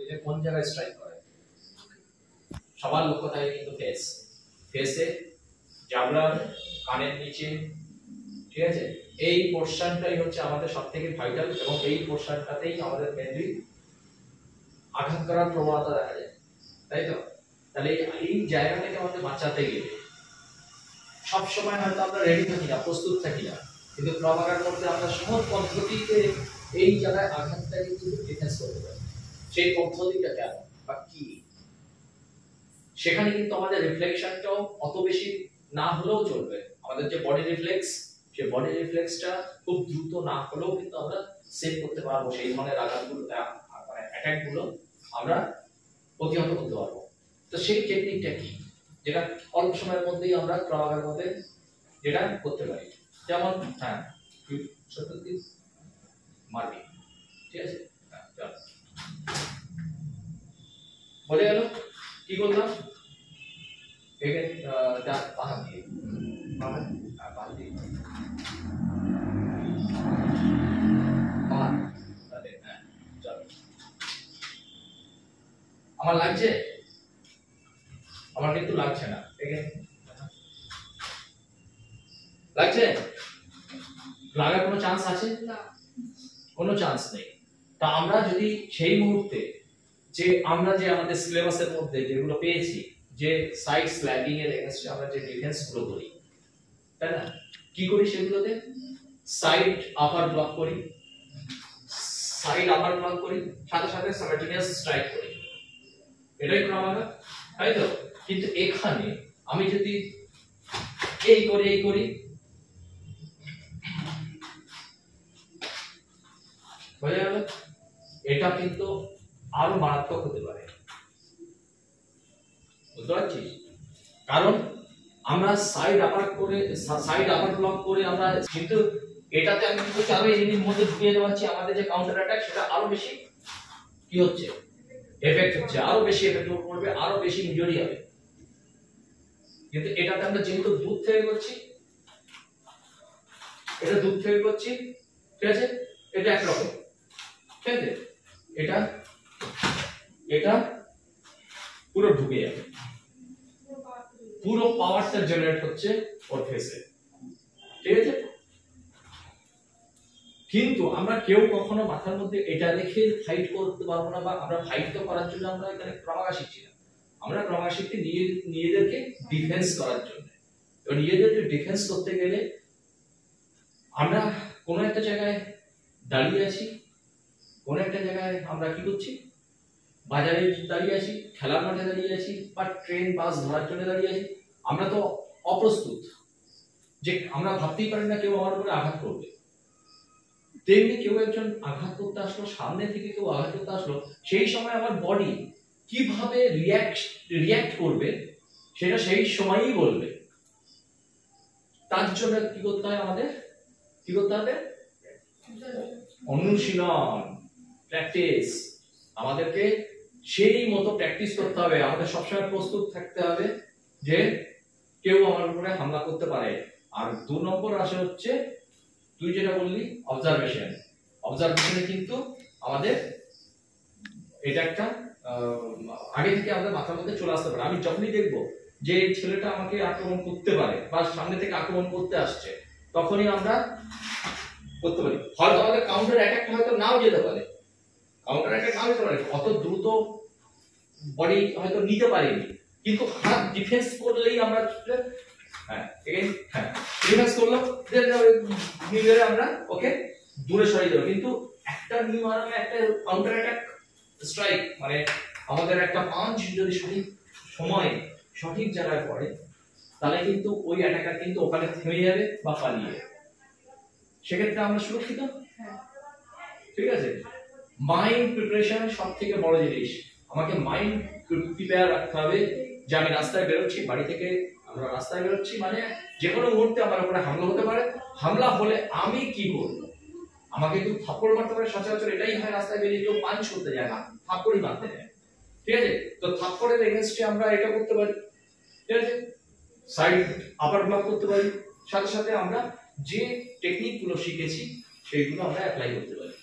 এটা কোন জায়গায় স্ট্রাইক করে? সবার লক্ষ্য থাকে কিন্তু ফেসে, জাবলার, কানের নিচে, ঠিক আছে? এই পোরশনটাই হচ্ছে আমাদের সবথেকে ভাইটাল এবং এই পোরশনটাতেই আমাদের মেনলি আঘাত করার প্রবণতা দেখা যায়, তাই তো? তাহলে এই জায়গা থেকে আমাদের বাঁচাতে গেলে সব সময় হয়তো আমরা রেডি থাকি না, প্রস্তুত থাকি না, কিন্তু ক্রমাগত মধ্যে আমরা সহজ পদ্ধতিতে এই জায়গায় আঘাতটা কিন্তু ডিফেন্স করতে পারি। সেই পদ্ধতিটা কেমন বা কি? সেখানে কিন্তু আমাদের রিফ্লেকশনটাও অত বেশি না হলেও চলবে। আমাদের যে বডি রিফ্লেক্স, সেই বডি রিফ্লেক্সটা খুব দ্রুত না হলেও কিন্তু আমরা সেভ করতে পারবো, সেই ধরনের আঘাতগুলো মানে অ্যাটাকগুলো আমরা প্রতিহত করতে পারবো। তো সেই টেকনিকটা কি, যেটা অল্প সময়ের মধ্যেই আমরা ক্রমাগত মধ্যে যেটা করতে পারি? যেমন হ্যাঁ, সত্যি মারবি, ঠিক আছে? চল বলে গেল কি করলাম? একে পাহাড় দিয়ে পাহাড় দিয়ে আমার লাগছে? আমার কিন্তু লাগছে না। লাগছে? লাগার কোনো চান্স আছে? না, কোনো চান্স নেই। তা আমরা যদি সেই মুহূর্তে যে আমরা যে আমাদের সিলেবাসের মধ্যে যেগুলো পেয়েছি, যে সাইড স্ল্যাগিং এর এগেইনস্টে আমরা যে ডিফেন্স গুলো করি, তাই না? কি করি সেগুলোতে? সাইড আপার ব্লক করি, সাইড আপার ব্লক করি, সাথে সাথে সাইমালটেনিয়াস স্ট্রাইক করি, এটাই ক্রমাগত, তাই তো? কিন্তু এখানে আমি যদি এই করি বুঝা গেল? এটা কিন্তু আরো মারাত্মক হতে পারে, বুঝতে পারছিস? কারণ আমরা সাইড আপার ব্লক করে আমরা, কিন্তু এটাতে আমি কিন্তু চারো এনিমির মধ্যে ঢুকিয়ে দেওয়া হচ্ছে, আমাদের যে কাউন্টার অ্যাটাক সেটা আরো বেশি কি হচ্ছে, এফেক্ট হচ্ছে, আরো বেশি এফেক্ট করবে, আরো বেশি ইনজুরি হবে। কিন্তু এটাতে আমরা যেহেতু দূর থেকে করছি, এটা দূর থেকে করছি, ঠিক আছে? এটা একরকম, ঠিক আছে? এটা পুরো ঢুকে যাবে, পুরো পাওয়ারটা জেনারেট হচ্ছে ওর ফেসে, ঠিক আছে? কিন্তু আমরা কেউ কখনো মাথার মধ্যে এটা রেখে ফাইট করতে পারবো না, বা আমরা ফাইট তো করার জন্য আমরা এখানে ক্রমাগত শিখছি না, আমরা ক্রমাগত শিখছি নিজেদেরকে ডিফেন্স করার জন্য। তো নিজেদেরকে ডিফেন্স করতে গেলে আমরা কোনো একটা জায়গায় দাঁড়িয়ে আছি, কোনো একটা জায়গায় আমরা কি করছি, বাজারে দাঁড়িয়ে আছি, খেলার মাঠে দাঁড়িয়ে আছি, বা ট্রেন বাস ধরার জন্য দাঁড়িয়ে আছি, আমরা তো অপ্রস্তুত, যে আমরা ভাবতেই পারি না কেউ আমার উপরে আঘাত করবে। তেমনি কেউ একজন আঘাত করতে আসলো, সামনে থেকে কেউ আঘাত করতে আসলো, সেই সময় আমার বডি কিভাবে রিয়াক্ট করবে সেটা সেই সময়ই বলবে। তার জন্য কি করতে হয় আমাদের? কি করতে হবে? অনুশীলন, প্র্যাকটিস। আমাদেরকে সেই মতো প্র্যাকটিস করতে হবে, আমাদের সবসময় প্রস্তুত থাকতে হবে যে কেউ আমার উপরে হামলা করতে পারে। আর 2 নম্বর আসে হচ্ছে তুই যেটা বললি, অবজারভেশনে কিন্তু আমাদের এটা একটা আগে থেকে আমাদের মাথার মধ্যে চলে আসতে পারে। আমি যখনই দেখবো যে ছেলেটা আমাকে আক্রমণ করতে পারে বা সামনে থেকে আক্রমণ করতে আসছে, তখনই আমরা করতে পারি। হয়তো আমাদের কাউন্টার অ্যাটাকটা হয়তো নাও যেতে পারে, অত দ্রুত বডি হয়তো নিতে পারিনি, কিন্তু হাত ডিফেন্স করলেই আমরা ডিফেন্স করলাম, দেন আমরা ওকে দূরে সরিয়ে দেবো। কিন্তু একটা নি মারামে একটা কাউন্টার অ্যাটাক স্ট্রাইক, মানে আমাদের একটা পাঞ্চ যদি সঠিক সময়ে সঠিক জায়গায় পড়ে, তাহলে কিন্তু ওই অ্যাটাকার কিন্তু ওখানে থেমে যাবে বা পালিয়ে যাবে, সেক্ষেত্রে আমরা সুরক্ষিত। ঠিক আছে? মাইন্ড প্রিপারেশন সব থেকে বড় জিনিস। আমাকে মাইন্ড প্রিপেয়ার রাখতে হবে যে আমি রাস্তায় বেরোচ্ছি, বাড়ি থেকে আমরা রাস্তায় বেরোচ্ছি, মানে যে কোনো মুহূর্তে আমার উপরে হামলা হতে পারে। হামলা হলে আমি কি করব? আমাকে একটু থাপ্পড় মারতে পারে, সচরাচর এটাই হয়, রাস্তায় বেরিয়ে কেউ পাঞ্চ করতে যায় না, থাপ্পড়ই মারতে যায়, ঠিক আছে? তো থাপ্পড়ের এগেইনস্টে আমরা এটা করতে পারি, ঠিক আছে? সাইড আপার ব্লক করতে পারি, সাথে সাথে আমরা যে টেকনিক গুলো শিখেছি সেইগুলো আমরা অ্যাপ্লাই করতে পারি।